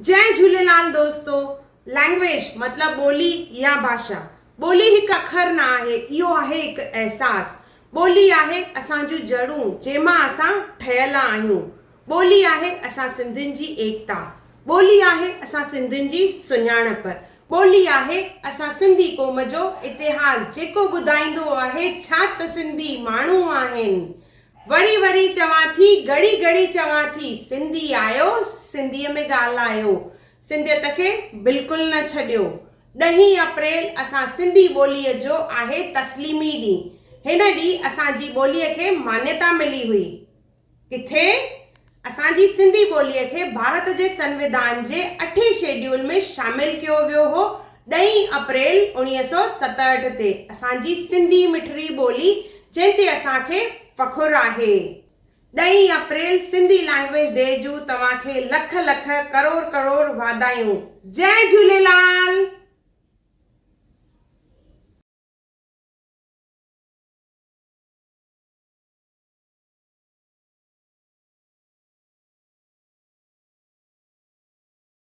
जय झूलेलाल दोस्तों। लैंग्वेज मतलब ॿोली या भाषा। ॿोली हिकु अखर न आहे, इहो आहे हिकु अहसास। ॿोली आहे असांजूं जड़ूं जंहिंमां असां ठहियल आहियूं। ॿोली आहे असां सिंधियुनि जी एकता। ॿोली आहे असां सिंधियुनि जी सुञाणप। ॿोली आहे असां सिंधी क़ौम जो इतिहास जेको ॿुधाईंदो आहे छा त सिंधी माण्हू आहिनि। वरी वरी चवां थी, घड़ी घड़ी चवां थी, सिंधी आयो सिंधीअ में ॻाल्हायो, सिंधियत खे बिल्कुलु न छॾियो। 10 अप्रैल असां सिंधी ॿोलीअ जो आहे तस्लीमी ॾींहुं। हिन ॾींहुं असांजी ॿोलीअ खे मान्यता मिली हुई। किथे? असांजी सिंधी ॿोलीअ खे भारत जे संविधान जे 8 शेड्यूल में शामिल कयो वियो हो 10 अप्रैल 1967 ते। असांजी सिंधी मिठड़ी ॿोली जंहिं ते असांखे फ़खुर आहे। 10 अप्रैल सिंधी लैंग्वेज डे जूं तव्हांखे लख लख करोड़ करोड़ वाधायूं। जय झूलेलाल।